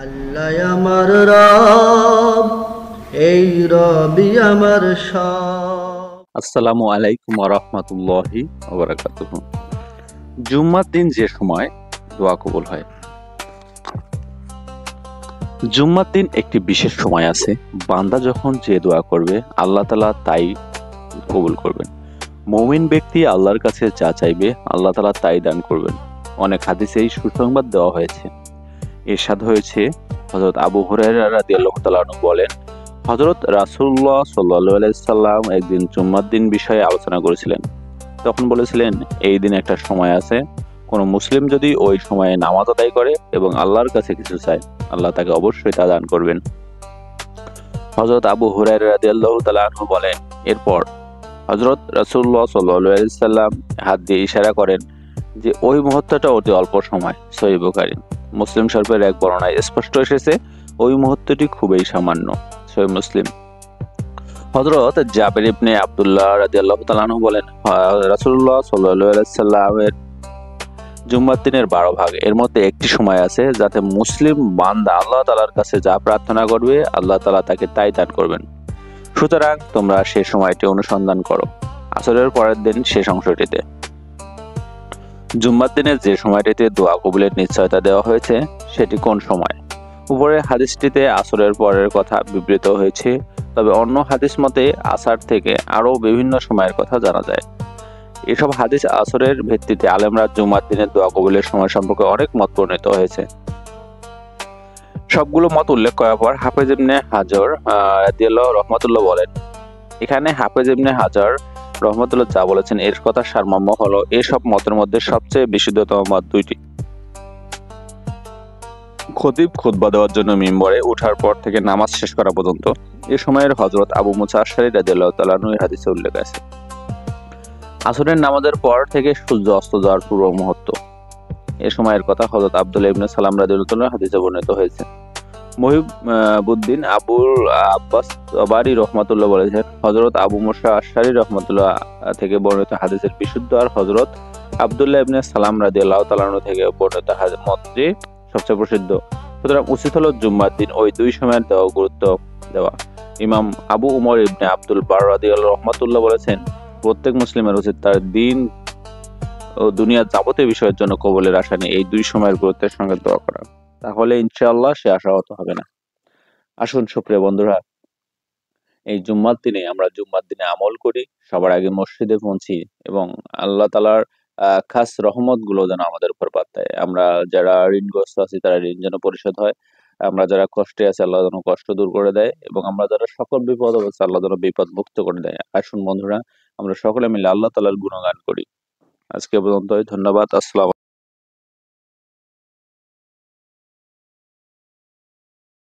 আল্লাহ আমার রব, এই রবি আমার সব। আসসালামু আলাইকুম ওয়া রাহমাতুল্লাহি ওয়া বারাকাতুহু। জুম্মার দিন যে সময় দোয়া কবুল হয়। জুম্মার দিন একটি বিশেষ সময় আছে, বান্দা যখন যে দোয়া করবে আল্লাহ তাআলা তাই কবুল করবেন। মুমিন ব্যক্তি আল্লাহর কাছে যা চাইবে আল্লাহ তাআলা তাই দান করবেন। অনেক হাদিসে এই সুসংবাদ দেওয়া হয়েছে। ইরশাদ হয়েছে, হযরত আবু হুরায়রা রাদিয়াল্লাহু তাআলা আনহু বলেন, হযরত রাসূলুল্লাহ সাল্লাল্লাহু আলাইহি সাল্লাম একদিন জুম্মার দিন বিষয়ে আলোচনা করেছিলেন। তখন বলেছিলেন, এই দিন একটা সময় আছে, কোন মুসলিম যদি ওই সময়ে নামাজ আদায় করে এবং আল্লাহর কাছে কিছু চায়, আল্লাহ তাকে অবশ্যই তা দান করবেন। হযরত আবু হুরায়রা রাদিয়াল্লাহু তাআলা আনহু বলেন, এরপর হযরত রাসূলুল্লাহ সাল্লাল্লাহু আলাইহি সাল্লাম হাত দিয়ে ইশারা করেন যে ওই মুহূর্তটা অতি অল্প সময়। সহিহ বুখারী। মুসলিম শরীফের এক বর্ণনায় স্পষ্ট এসেছে, ওই মুহূর্তটি খুবই সামান্য। সহিহ মুসলিম। হযরত জাবের ইবনে আব্দুল্লাহ রাদিয়াল্লাহু তাআলা আনহু বলেন, রাসূলুল্লাহ সাল্লাল্লাহু আলাইহি সাল্লামের জুম্মার দিনের 12 ভাগ, এর মধ্যে একটি সময় আছে যাতে মুসলিম বান্দা আল্লাহ তাআলার কাছে যা প্রার্থনা করবে আল্লাহ তাআলা তাকে তাই দান করবেন। সুতরাং তোমরা সে সময়টি অনুসন্ধান করো। আসরের পরের দিন শেষ অংশটিতে জুম্মার দিনের যে সময়টিতে দোয়া কবুলের নিশ্চয়তা দেওয়া হয়েছে সেটি কোন সময়? উপরের হাদিসটিতে আসরের পরের কথা বিবৃত হয়েছে, তবে অন্য হাদিস মতে আসর থেকে আরও বিভিন্ন সময়ের কথা জানা যায়। এসব হাদিস আসরের ভিত্তিতে আলেমরা জুমার দিনের দোয়া কবুলের সময় সম্পর্কে অনেক মত বর্ণিত হয়েছে। সবগুলো মত উল্লেখ করার পর হাফেজ ইবনে হাজার রাদিয়াল্লাহু রহমাতুল্লাহ বলেন, এখানে হাফেজ ইবনে হাজার রহমাতুল্লাহ যা বলেছেন এর কথা সারমর্ম হলো, এসব মতের মধ্যে সবচেয়ে বিশুদ্ধতম মত দুইটি। খতিব খুতবা দেওয়ার জন্য মিম্বরে ওঠার পর থেকে নামাজ শেষ করা পর্যন্ত এ সময়ের হযরত আবু মুসা আশআরী রাদিয়াল্লাহু তাআলা আনহুর হাদিসে উল্লেখ আছে। আসরের নামাজের পর থেকে সূর্য অস্ত যাওয়ার পূর্ব মুহূর্ত, এ সময়ের কথা হযরত আব্দুল্লাহ ইবনে সালাম রাদিয়াল্লাহু তাআলা হাদিসে বর্ণিত হয়েছে। মুহিবুদ্দিন আবুল আব্বাস তবারী রহমাতুল্লাহ বলেছেন, হযরত আবু মুসা আশআরী রহমাতুল্লাহ থেকে বর্ণিত হাদিসের বিশুদ্ধ আর হযরত আব্দুল্লাহ ইবনে সালাম রাদিয়াল্লাহু তাআলা আনহু থেকে বর্ণিত মতটি সবচেয়ে প্রসিদ্ধ। সুতরাং উচিত হলো জুম্মার দিন ওই দুই সময়ের দেওয়া গুরুত্ব দেওয়া। ইমাম আবু উমর ইবনে আব্দুল বার রাদিয়াল্লাহু রহমাতুল্লাহ বলেছেন, প্রত্যেক মুসলিমের উচিত তার দিন ও দুনিয়ার যাবতীয় বিষয়ের জন্য কবুলের আশা নিয়ে এই দুই সময়ের গুরুত্বের সঙ্গে দোয়া করা, তাহলে ইনশাআল্লাহ সে আশাহত হবে না। আসুন সুপ্রিয় বন্ধুরা, এই জুম্মার দিনে আমরা জুম্মার দিনে আমল করি, সবার আগে মসজিদে পৌঁছি এবং আল্লাহ তাআলার খাস রহমত গুলো যেন আমাদের উপর বর্তায়। আমরা যারা ঋণগ্রস্ত আছি তারা ঋণ যেন পরিশোধ হয়, আমরা যারা কষ্টে আছি আল্লাহ যেন কষ্ট দূর করে দেয় এবং আমরা যারা সকল বিপদ অবস্থা আল্লাহ যেন বিপদ মুক্ত করে দেয়। আসুন বন্ধুরা, আমরা সকলে মিলে আল্লাহ তাআলার গুণগান করি। আজকে পর্যন্তই, ধন্যবাদ। আসসালাম।